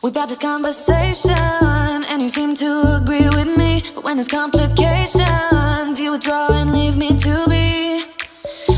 We've had this conversation and you seem to agree with me, but when there's complications you withdraw and leave me to be.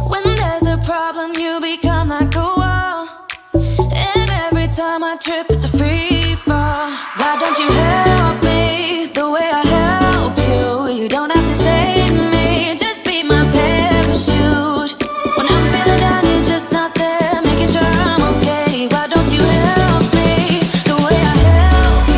When there's a problem you become like a wall, and every time I trip it's a free fall. Why don't you help me the way I help you? You don't have to save me, just be my parachute. When I'm feeling down you're just not there, making sure I'm okay. Why don't you help me the way I help you?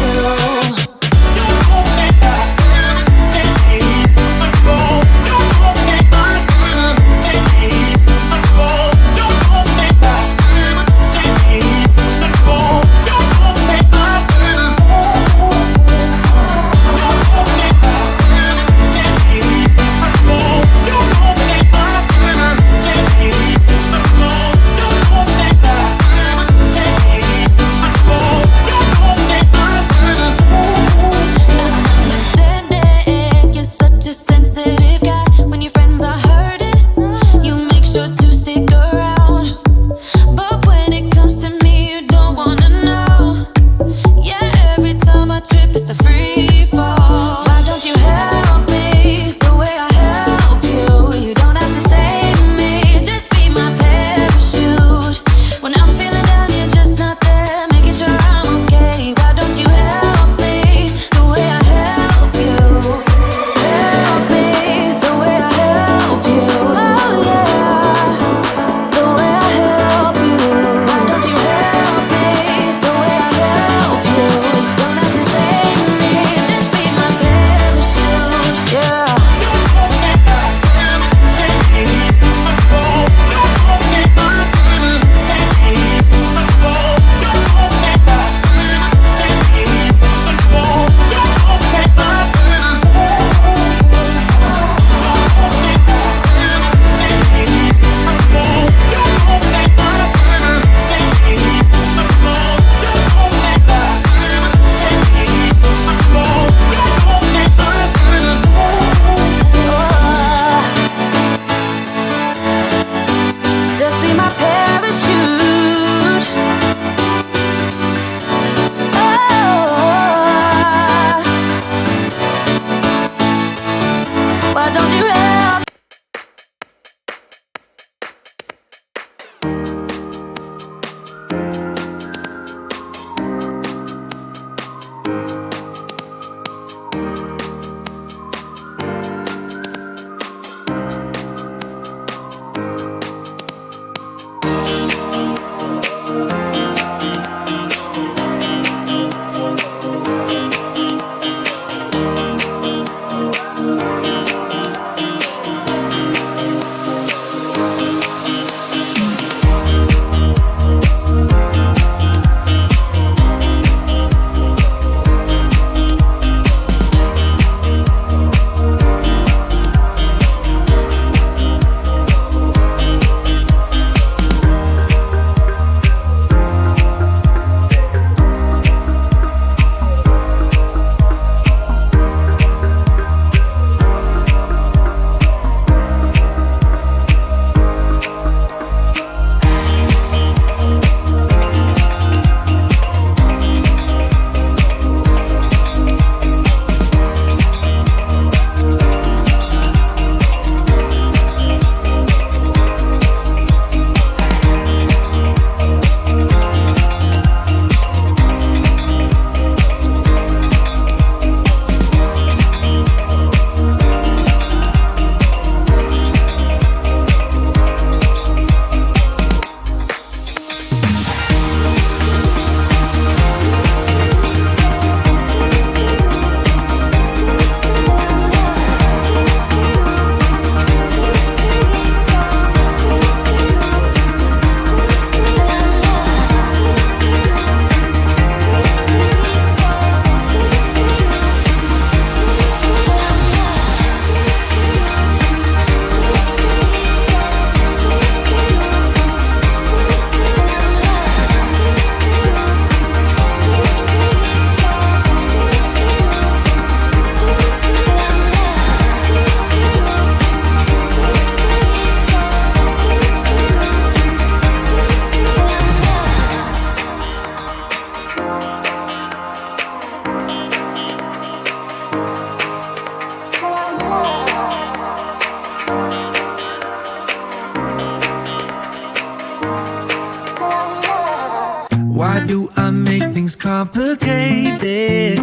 Why do I make things complicated?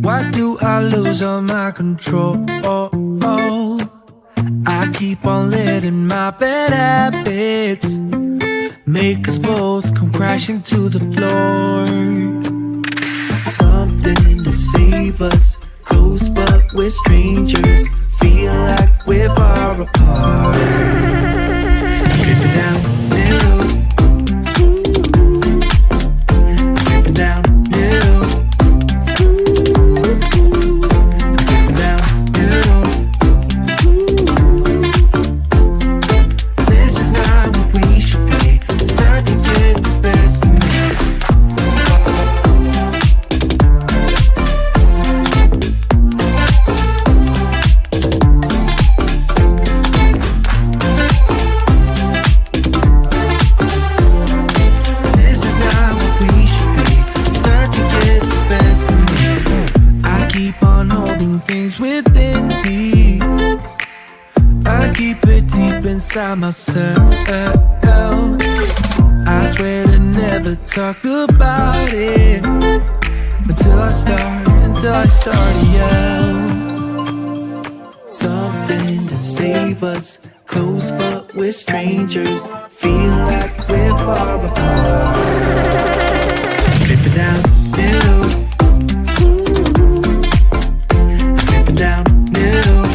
Why do I lose all my control? I keep on letting my bad habits make us both come crashing to the floor. Something to save us, close but we're strangers. Feel like we're far apart. Stripping down middle, stripping down middle, stripping down middle. This is not what we should be. Start to get the best of me. Inside myself, I swear to never talk about it until I start to yell. Something to save us, close but we're strangers. Feel like we're far apart. Strip it down, middle. Strip it down, middle.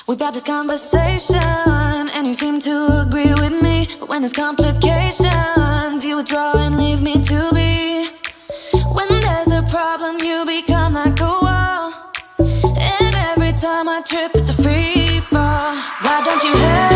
We've had this conversation, and you seem to agree with me. But when there's complications, you withdraw and leave me to be. When there's a problem, you become like a wall. And every time I trip, it's a free fall. Why don't you help?